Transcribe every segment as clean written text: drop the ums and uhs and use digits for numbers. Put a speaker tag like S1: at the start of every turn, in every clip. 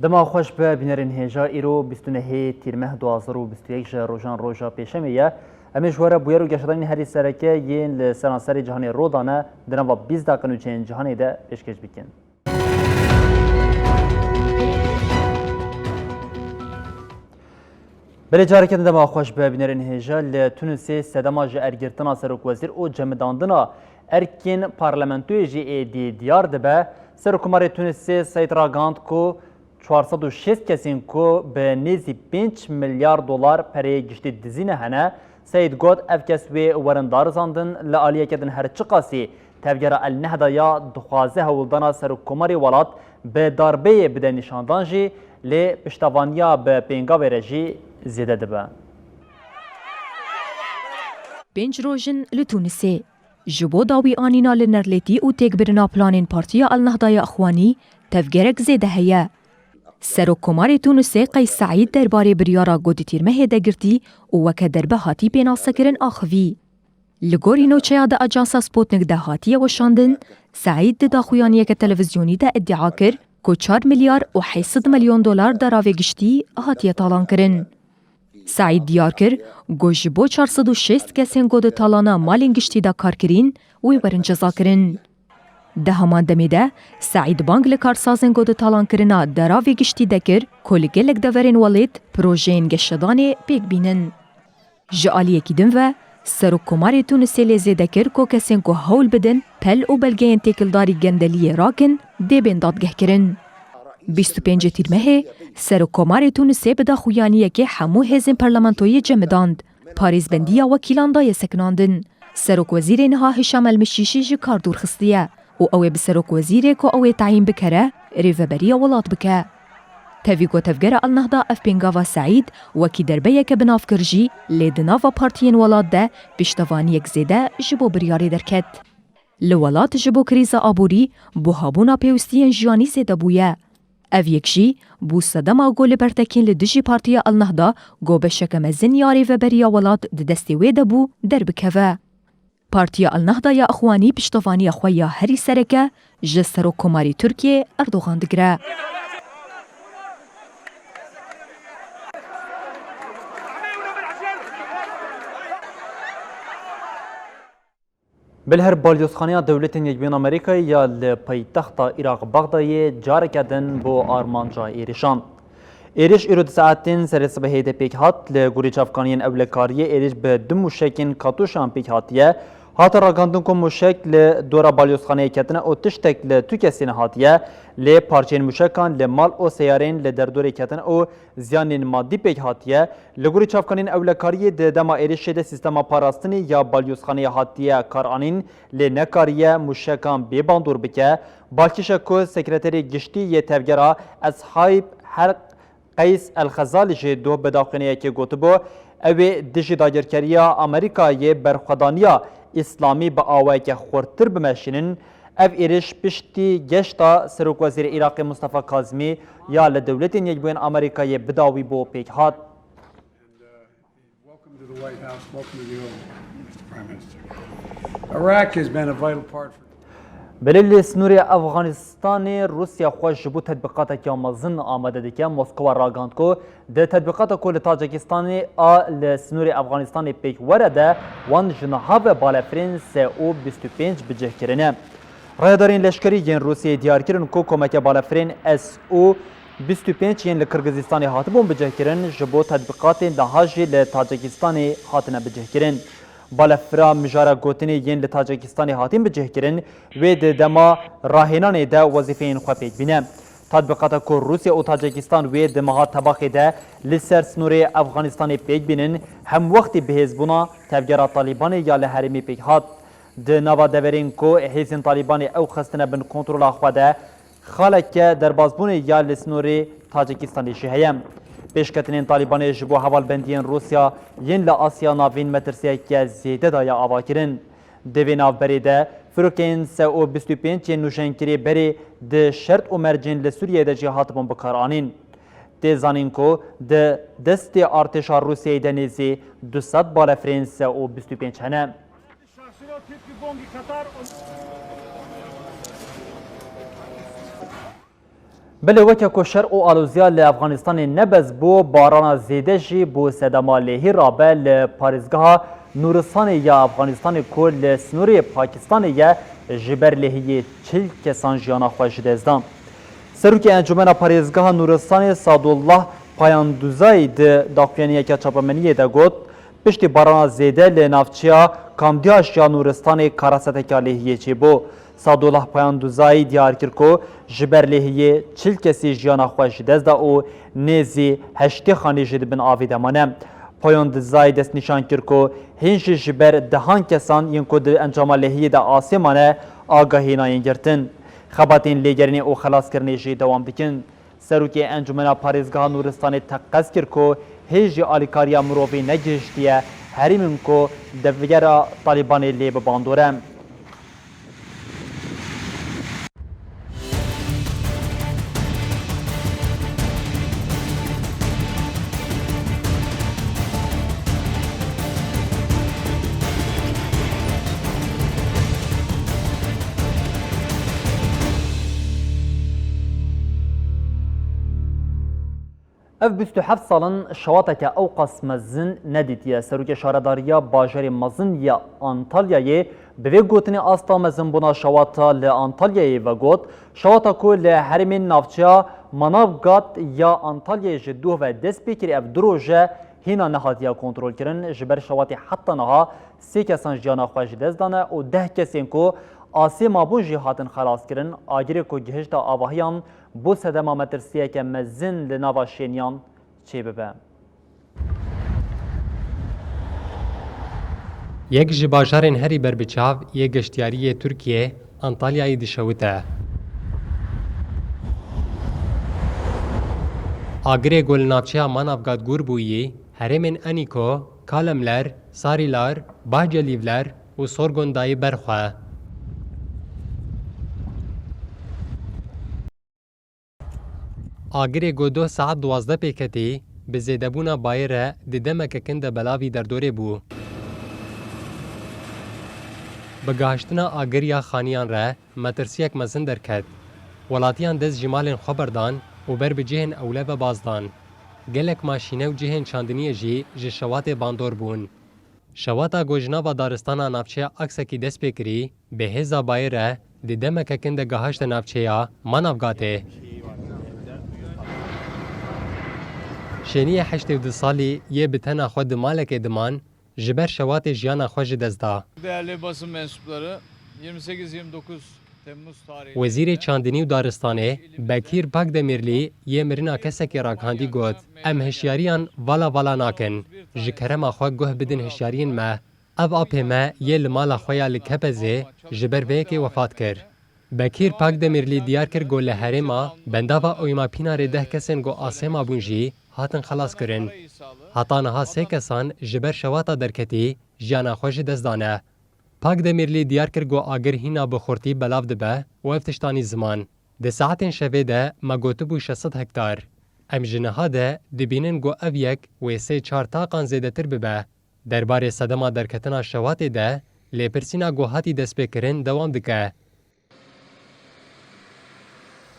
S1: دما خوش به بینرین هجا ایرو 29 تیرمه 2021 جه روژان روژا پیشمیه امیش وره بویر و گشتانی هری سرکه یین لسرانسر جهانی رودانه درن و 20 دقیقه چین جهانی ده پیشکش بیکن. بله جارکت دما خوش به بینرین هجا لتونسی سدما جه ارگرتنا سرک وزیر او جمداندنا ارکین پارلمنتوی جی ای دی دیار دبه سرکمار تونسی سید راگاند کو 406 کسین کو به نیزی 5 میلیارد دلار پری گشتی دزینه هنه سید گود اف کسوی ورندار زاندن لعالیه کدن هر چقاسی تفجر النهدا یا دخوازه هولدانا سرکماری ولات به داربه بده نشاندان جی لی پشتوانیا به پینگاوی رجی زیده دبه.
S2: 5 روژن لتونسی جبو داوی آنینا لنرلیتی او تکبرنا پلانین پارتیا النهضای اخوانی تفجرک زیده هیا. سرکمار تونسی قیس سعید درباره بریارا گودی تیرمه دگرتی و وکه دربه هاتی پینا سکرن آخوی. لگوری نوچه دا اجانسا سپوتنک ده هاتی وشاندن سعید دا خویانی که تلویزیونی دا ادعا کر که 4 میلیار و 800 میلیون دلار دراوه گشتی هاتی تالان کرن. سعید دیار کر گوش بو 406 کسین گود تالانا مالین گشتی دا کار کرین وی برن جزا کرن. ده همان دمیده سعید بانگ لکارسازن گود تالان کرنا دراوی گشتی دکر کلگلک دورین ولید پروژین گشتدان پیک بینن. جعالی اکیدن و سرکمار تونسی لیزه دکر که کسین که هول بدن پل و بلگین تکلداری گندلی راکن دی بین دادگه کرن. 25 تیرمه سرکمار تونسی بدا خویانیه که همو هزین پارلمانتوی جمداند پاریز بندیا وکیلان دای سکناندن. سرک وزیر نها هشام المشیشی جی کار دور خستیه و اوه بسرک وزیره که اوه تعیین بکره ریوبری ولات بکه. تفیگو تفگر النهضه اف پینگاوا سعید وکی دربیه که بناف کرجی لیدناوا پارتین ولات ده پشتوانی یک زیده جبو بریاری درکت. لولات جبو کریزا آبوری بو هابونا پیوستین جیانی زیده بویه. او یکشی بو صدما گول برتکین لدجی پارتیا النهضه گو بشک مزن یاری و بریا ولات دستی ویده بو در بکوه. پارتیا النهضه یا اخوانی پشتوانی خویا هری سرکه جسر و کماری ترکیه اردوغان دگره.
S1: بالهر بالیوزخانه دولت یکبین آمریکا یا لپایتخت عراق بغداد جاره کردن با آرمانجا ایریشان. ایریش ایرود ساعتین سر صبح ده پیک هات لگوری چافکانین اولکاریه ایریش به دو موشکین کاتوشان پیک هاتیه هات راگاندون که موشک لدورا بالیوزخانه کتنه او تشتک لتو کسین هاتیه لی پارچین موشکان لمال او سیارین لدردور کتنه او زیانین مادی پیک هاتیه لگوری چافکانین اولکاریه ده دما ایریش ده سیستما پاراستنی یا بالیوزخانه هاتیه کارانین لی نکاریه موشکان بیباندور بکه بالکیشکو سکرتری گشتی یه تفگرا از حایب هر قیس الخزالی جه دو بداخنه که گوتبو اوی دجی داگرکریا امریکای برخدانیا اسلامی با آوای که خورتر بمشینن او ایرش پشتی گشتا سروک وزیر عراق مصطفی کاظمی یا لدولت یکبوین امریکای بداوی بو پیک هات. بلیل سنوری افغانستان روسیا خوش جبو تطبیقات که آمازن آمده دیگه مسکو راگاند کو ده تطبیقات کل تاجیکستان آل سنوری افغانستان پیک ورده وان جناحاب بالافرین سه او 25 بجه کرنه. رایدارین لشکری ین روسیه دیار کرن کو کمک بالافرین اس او 25 ین لکرگزستان هاتبون بجه کرن جبو تطبیقات دهاجی لتاجیکستان هاتنه بجه کرن. بالافرا مجارا گوتنی ین لتاجیکستان هاتین بجه کرن و ده دما راهنان ده وظیفین خواه بینه. تطبیقات که روسیه و تاجیکستان و دماغ طباقی ده لسر سنوری افغانستان پیک بینن هم وقتی به حزبونا تفجیر طالبان یا لحرمی پیک هات. ده نوا دورین که حزب طالبان او خستنه بن کنترول خواده خالک دربازبون یا لسنوری تاجیکستانی جی هەیە. پێشکەتنên Talîbanê ji bo hevalbendiyên Rûsya yên li Asya navîn metirsiyeke zêde daye avakirin. Di vê navberê de firokên SU-25 nûşenkirê berê di şert û mercên li Sûriyeyê de jî hatibûn bikaranîn. Tê zanîn ku di destê artêşa Rûsyayê de nêzî 200 balefirên SU-25 hene. Belê weke ku şer û alûziya li Efxanistanê nebez bû barana zêde jî bu sedema lêhî rabe li parêzgeha Nuristanê ya Efxanistanê ku li Snûrê Pakistanê ye ji ber lêhiyê 40 kesan jiyana xwe ji dest dan. Serokê Encûmena Parêzgeha Nuristanê Sadullah Payanduzayî di daxuyaniyeke çapemeniyê de got piştî barana zêde li navçeya Kamdiya ya Nuristanê karaseteka lêhiyê çêbû. Sadullah Payanduzayî diyar kir ku ji ber lêhiyê 40 kesî jiyana xwe ji dest da û nêzî 80 xanî jî dibin avê de mane. Payanduzayî dest nîşan kir ku hîn jî ji ber dehan kesan yên ku di encama lêhiyê de asê mane agahînayên girtin. Xebatên lêgerînê û xelaskirinê jî dewam dikin. Serokê Encûmena Parêzgeha Nuristanê teqez kir ku hê jî alîkariya mirovê negihîştiye herîmin ku devgera Talîbanê lê bi bandore. Ev 27 salin şewateke Ewqas mezin nedîtiye. Serokê Şaredariya bajarê mezin ya Antalyayê bi vê gotinê asta mezinbûna şewata li Antalyayê ve got şewata ku li herêmên navçeya Manavgat ya Antalyayê ji duh ve dest pê kirî ev du roje hîna nehatiye kontrolkirin ji ber şewatê heta niha 3 kesan jiyana xwe ji dest dane û 10 kesên ku asê mabûn jî hatin xelaskirin agirê ku gihişta avahiyan bu sedema metirsiyeke mezin li nava şêniyan çêbibe.
S3: Yek ji bajarên herî berbiçav yê geştyariyê Tirkiye Antalyayê dişewite. Agirê golnavçeya Manavgat Gûrbûyî, herêmên Enîko, Kalemler, Sarîlar, Bahcelîvler û Sorgondayê berxwe. Agirê godoh saet 12 pêketî bi zêdebûna bayê re di demekekin de belavî derdorê bû. Bi gihiştina agiriya xaniyan re metirsiyek mezin derket. Welatiyan dest ji malên xwe berdan û ber bi cihên ewle ve bazdan. Gelek maşîne û cihên çandiniyê jî ji şewatê bandor bûn. Şewata gojnava daristana navçeya Aksekî dest pê kirî bi hêza bayê re di demekekin de gihişte navçeya Manavgatê. Şeniyê 82 salî yê bi tena xwe di malekê diman ji ber şewatê jiyana xwe ji dest da.
S4: Değerli basın mensupları, 28-29 Temmuz tarihi
S3: Wezîrê Çandinî û Daristanê Bekîr Pakdemirlî yê mirina kesekê rakandî got em hişyariyan vala nakin ji kerema xwe guh bidin hişyariyên me. Ev apê me yê li mala xwe ya li Kepezê ji ber vêyekê wefat kir. Bekîr Pakdemirlî diyar kir got li herêma bendava oymapînarê 10 kesên got asê mabûn jî hatin xelas kirin. Heta niha 3 kesan ji ber şewata derketî jiyana xwe ji dest dane. Pakdemirlî diyar kir got agir hîna bi xurtî belav dibe û ev tiştanî ziman. Di saetên şevê de me gotibû 600 hektar. Em ji niha de dibînin got ev yek wê 3-4 taqan zêdetir bibe. Derbarê sedema derketina şewatê de lêpirsîna gohatî destpêkirin dewam dike.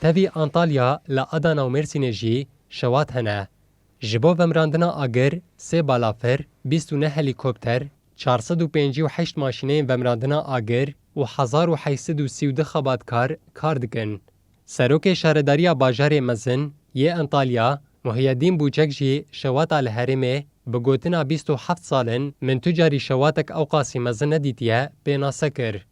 S3: Tevî Antalya li Adana û Mêrsînê jî şewat hene. Ji bo vemrandina agir, 3 balafir, 29 helîkopter, 458 maşîneyên vemrandina agir û 1832 xebatkar kar dikin. Serokê Şaredariya bajarê mezin yê Antalya, Muhyiddin Bûçek jî şewata li herêmê bi gotina 27 salin min tu carî şewatek Ewqasî mezin nedîtiye pênase kir.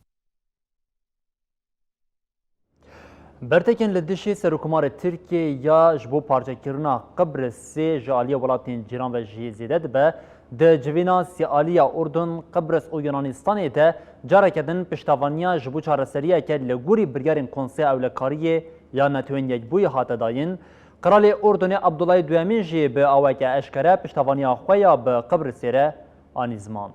S1: Bertekên li dişê Serokkomarê Tirkiye ya ji bo parçekirina Qibrisê ji aliyê welatên cîran ve jî zêde dibe, di civîna sîaliya Urdun, Qibris û Yunanistanê de careke din piştavaniya ji bo çareseriyeke li gorî biryarên Konseya Ewlekariyê یا نتوین یک بوی هات داین قرال اردن عبدالله دوامین جی به آوکه اشکره پشتوانی آخویا به قبرس ره آنی زمان.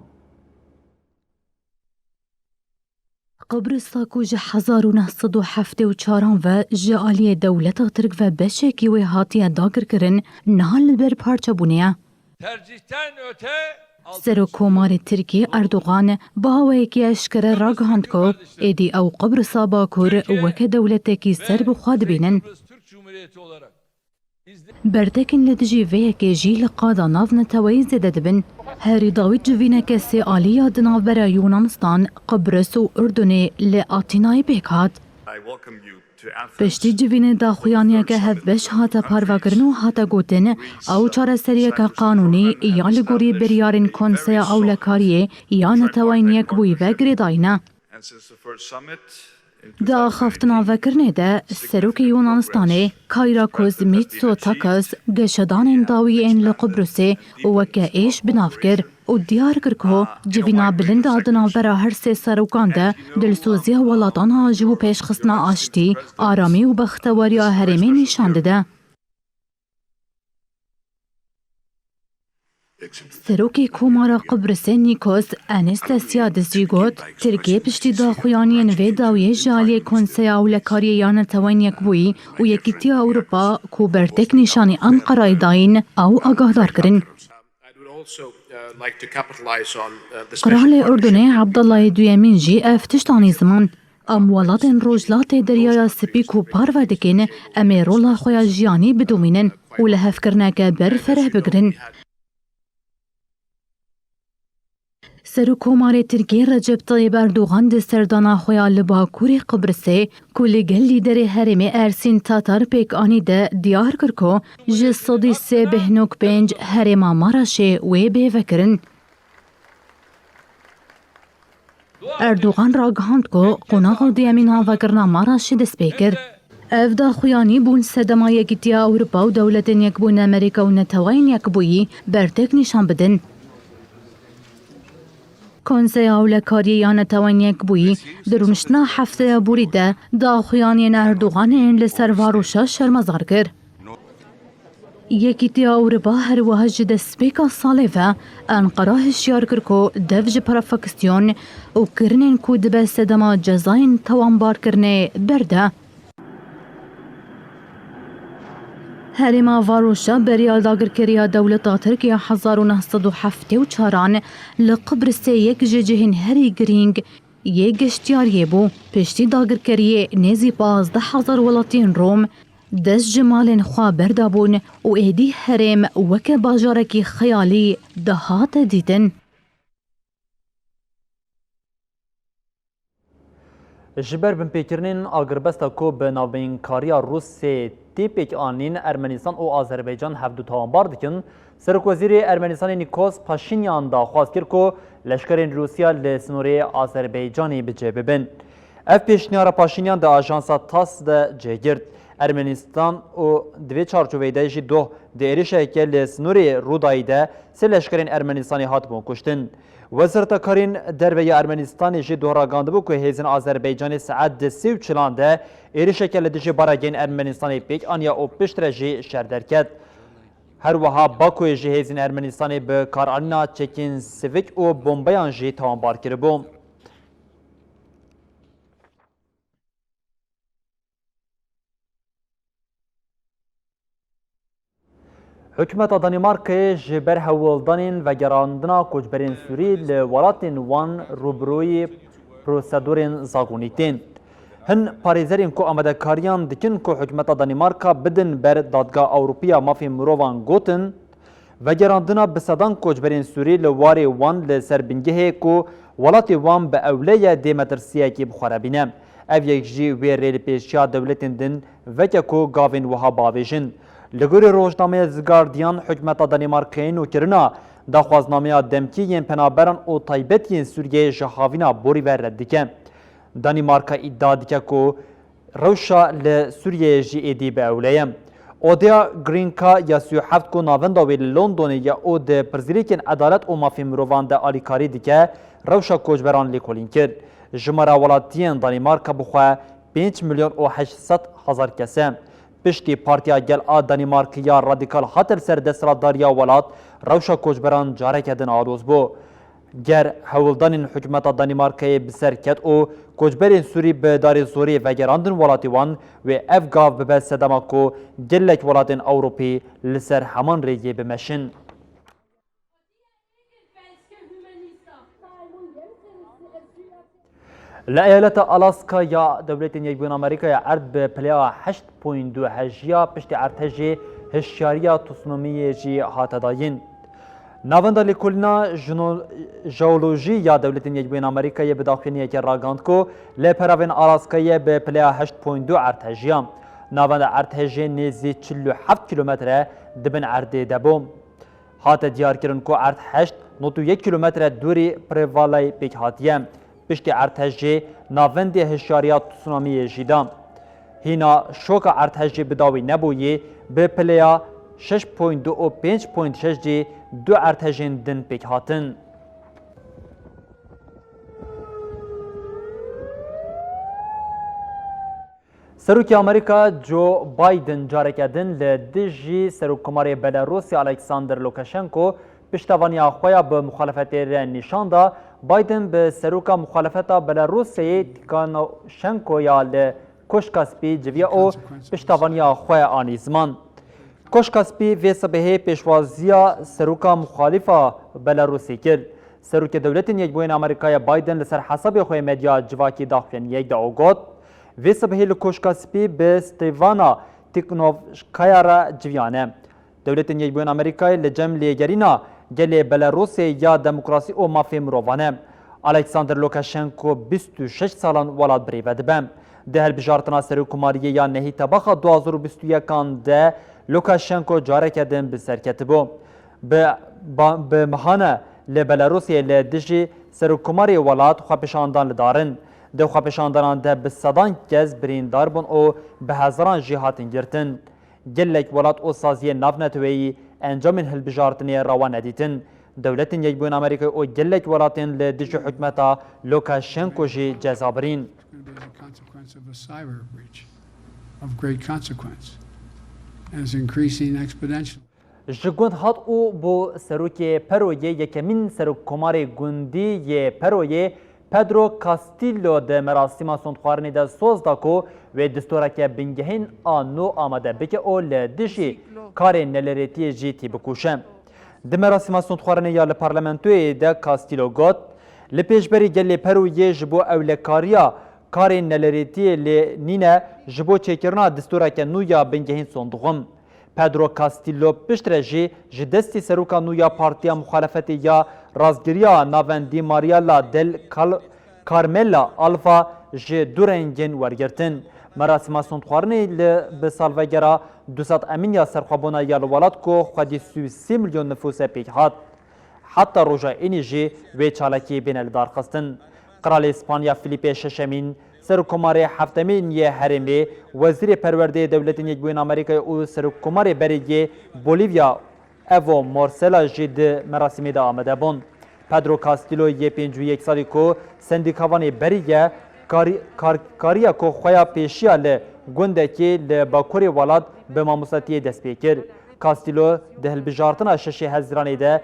S5: قبرس کج 1974 و جالی دولت ترک و بشکی و هاتی داگر کرن نهال بر پارچه بونیه. سروکومار ترکی اردوغان با وکی اشکره را گهاند کو ایدی او قبرس باکور وک دولت کی سر بخواد بینن. بردکن لدجی ویکی جیل قادا ناف نتوی زده دبن هری داوید جوینه کسی آلیا دناف برا یونانستان قبرس و اردنی لآتینای بیکات. پشتی جوینه دا خویانیه که هفبش هاتا پارواگرن و هاتا گوتن او چاره سریه که قانونی یا لگوری بریارن کنسیا او لکاریه یا نتوین یک بوی وگری داینه. دا خافتنا وکرنه ده سروک یونانستانه کایراکوز میتسو تاکس گشدان داوی این لقبرسه وکه ایش بنافگر و دیار کرکو جوینا بلند آدنا برا هر سه سروکان ده دلسوزی ولاتان ها جهو پیش خسنا آشتی آرامی و بختواری هرمی نشانده ده. سروکی کومارا قبرس نیکوس انستاسیا دزیگوت ترکیه پشتی داخویانین و داویه جالی کنسیا و لکاری یا نتوین یک بوی و یکیتی اوروپا کو برتک نشانی انقرای داین او آگاهدار کرن. قرال اردنه عبدالله دویمین جی افتشتانی زمان اموالات روجلات دریای سپی کو پارو دکن امی رولا خویا جیانی بدومینن و لحف کرنه بر فره بگرن. سروکومار ترکیه رجب طیب اردوغان ده سردانا خویا لباکوری قبرسه کلگل لیدر هرم ارسین تاتار پیک آنی ده دیار کرکو جسدی سه بهنوک پنج هرما ماراشه و بیوکرن. اردوغان را گهاند کو قناغ دیامین ها وگرنا ماراشه دست بیکر. افدا خویانی بون سدما یکیتیا اوروپا و دولت یک بون امریکا و نتوین یک بویی برتک نشان بدن. کنسیا و لکاری یا نتوان یک بویی درونشنا هفته بوریده دا خویانی اردوغان این لسر واروشا شرمزار کر. یکیتی اوروپا هر وحج دسپیکا ساله و انقرا هشیار کرکو دفج پرافکستیون و کرنین کو دبه سدما جزاین توانبار کرنه برده. هرما واروشا بریال داگر کریا دولت ترکیه 1974 لقبرس یک جهن هری گرینگ یک گشتیاریه بو پشتی داگر کریه نزی 15,000 ولاتین روم دست جمالن خواه بردابون و ایدی هرم وک باجارکی خیالی دهات دیدن.
S1: جبر بن پیکرنین آگربستا کو به ناوین کاریا روس تیپیک آنین ارمنستان و آذربایجان هفدو توانبار دکن سرک وزیر ارمنستان نیکوس پاشینیان دا خواست کرد که لشکرین روسیا لسنوری آذربایجانی بجه ببن. اف پیشنیار پاشینیان دا آژانسا تاس دا جگرد ارمنستان و دوی چارچوبه دا جی دو دیریشه که لسنوری رودایی دا سه لشکرین ارمنستانی هات بون کشتن. وزارت کارین درباره ارمنستان جی دورا گانده بو که هیزن آذربایجان ساعت 34 ده ایری شکل دیجی باراگین ارمنستان پیک آنیا او پشتر جی شردر کرد. هر وها باکوی جی هیزن ارمنستان به کارآلنا چکین سویک و بمبیان جی توانبار کرده بو. حکومت دانمارک جبر هولدانین و گراندنا کوچبرین سوری لولاتین وان روبروی پروسیدورین زاگونیتین. هن پاریزرین کو آمده کاریان دکن کو حکومت دانمارک بدن بر دادگاه اوروپیا مافی مروان گوتن و گراندنا بسدان کوچبرین سوری لواری وان لسربنگه کو ولاتی وان به اولیه دیمترسیه کی بخوره بینم. او یک جی ویریل پیشیا دولتین دن وکه کو گاوین وها باویجن. لگوری روزنامه زگاردیان حکمت دانمارکین و کرنا داخوازنامه دمکیین پنابران و تایبتین سوریه جهاوینا بوری و ردکه. دانمارکا ادعا دکه کو روشا لسوریه جی ایدی به اولیم. اودیا گرینکا یا 37 کو ناونداوی لندن یا اود پرزیریکین عدالت و مافی مروان ده آلیکاری دکه روشا کوچبران لیکولین کرد. جمهورا ولاتیان دانمارکا بخواه 5,800,000 هزار کسه پشتی پارتیا گل آ دانمارکیا رادیکال هاتر سر دستراداریا ولات روشا کوچبران جاره کدن آروز بو گر هولدان حکومت دانمارکای بسر کت او کوچبرین سوری به داری زوری و گراندن ولاتی وان و اف گاو به صدما کو گلک ولاتین اوروپی لسر همان ریگی بمشن لایالت آلاسکا یا دولت یکبون آمریکا یا عرض به پلیا 8.2 هجیا پشت ارتجی هشیاریا تصنیمی جی هاتداین ناوندا لیکولنا ژئولوژی یا دولت یکبون آمریکا یا بداخلی که راگاند کو لپراون آلاسکا به پلیا 8.2 ارتجیا ناوندا ارتجی نزی 47 کیلومتر دبن عرض دبوم هات دیار کردن کو عرض 8.1 کیلومتر دوری پروالای پیک هاتیه پشتی ارتجی ناوند هشیاریات تسونامی جیدان هینا شوک ارتجی بداوی نبویی به پلیا 6.2 و 5.6 جی دو ارتجین دن پیک هاتن سروکی امریکا جو بایدن جاره کردن لدیجی سروکماری بلاروسی الکساندر لوکاشنکو پشتوانی آخویا به مخالفت نشان دا بایدن به سروکا مخالفت بلاروسی تیکانوشنکو یا لکوشکاسپی جویا او پشتوانی آخویا آنی زمان کوشکاسپی و سبه پیشوازیا سروکا مخالفه بلاروسی کرد سروک دولت یکبوین امریکای بایدن لسر حساب خوی مدیا جواکی داخلین یک دا اوگوت و سبه لکوشکاسپی به ستیوانا تیکنوفشکایا را جویانه دولت یکبوین امریکای لجم لیگرینا گلی بلاروسی یا دموکراسی او مافی مروانه الکساندر لوکاشنکو 26 سالان ولاد بریوه دبم ده هل بجارتنا سروکماریه یا نهی تباخا 2021 ده لوکاشنکو جاره کردن به سرکت بو به مهانه لبلاروسی لدجی سروکماری ولاد خوابشاندان لدارن ده خوابشاندان ده به صدان کز بریندار بون او به هزاران جهاتین گرتن گلک ولاد او سازی نافنتوی انجام هلبجارتنی روان ادیتن دولت یکبون امریکا او گلک ولاتن لدجی حکمتا لوکاشنکو جی جزابرین جگوند هات او بو سروک پروی یکمین سروک کمار گوندی ی پروی پدرو کاستیلو ده مراسم سندخوارنی ده سوز داکو و دستورک بنگهین آنو آمده بکه او لدشی کار نلریتی جیتی بکوشم ده مراسم سندخوارنی یا لپارلمنتوی ده کاستیلو گوت لپیشبری گلی پروی جبو اولکاریا کار نلریتی لنینه جبو چکرنا دستورک نویا بنگهین سندخوم پدرو کاستیلو پشترجی جدستی سروکا نویا پارتیا مخالفتی یا رازگریا ناوندی ماریالا دل کارملا آلفا جه دورنگین ورگرتن مراسم سندخوارنی به سالوگرا 200 امین یا سرخوابونا یا الولاد کو خودی 30 میلیون نفوس پیک هات حتی روژا اینی جه و چالکی بین الدار خستن قرال اسپانیا فیلیپ ششمین سرکمار هفتمین یه هرمی وزیر پرورده دولت یکبوین آمریکا او سرکمار بریگی بولیویا ایو مورسلا جید مراسمی دا آمده بون پدرو کاستیلو یه 51 سالی کو سندیکاوانی بریگه کاریا کو خویا پیشیا ل گونده کی ل باکوری ولاد به ماموساتی دست پیکر کاستیلو ده البجارتنا شش هزرانی ده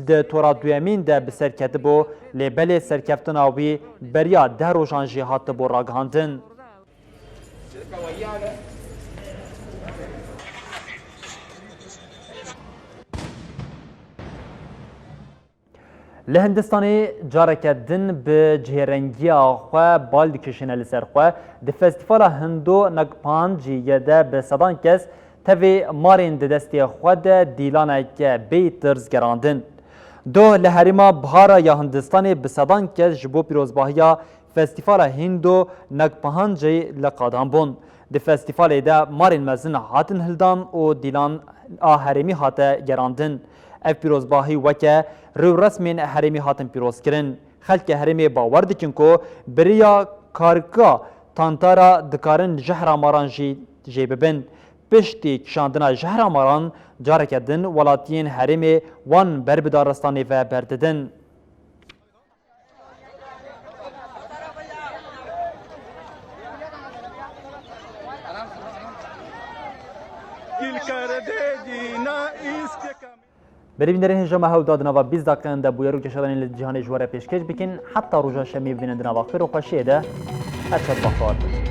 S1: د تورا دویمین ده بسر کتبو لبل سرکفتن آوی بریا ده روشان جهات بو راگهاندن لهندستانی جارکدن به جهرنگی آخوا بالد کشنه لسر خوا ده فستیفال هندو نگپانجی یده به صدان کس تاوی مارین ده دستی خوا ده دیلانه که بیترز گراندن دو لحریما بهارا یا هندستان به صدان کس جبو پیروزباهیا فستیفال هندو نگپانجی لقادان بون ده فستیفال ده مارین مزن هاتن هلدان و دیلان آهرمی هاته گراندن اف پیروزباهی وکه رو رسمین حرمی هاتن پیروز کرن خلک حرمی باور دکن کو بریا کارکا تانتارا دکارن جهر ماران جی ببن پشتی کشاندنا جهر ماران جارکدن ولاتین حرمی وان بربدارستانی و برددن بریم در این جمع هود دادن و 20 دقیقه ده بویرو کشیدن جهان جوار پیشکش بکن حتی روزا شمی ببینند نواخر و خوشیه ده هرچند بخواد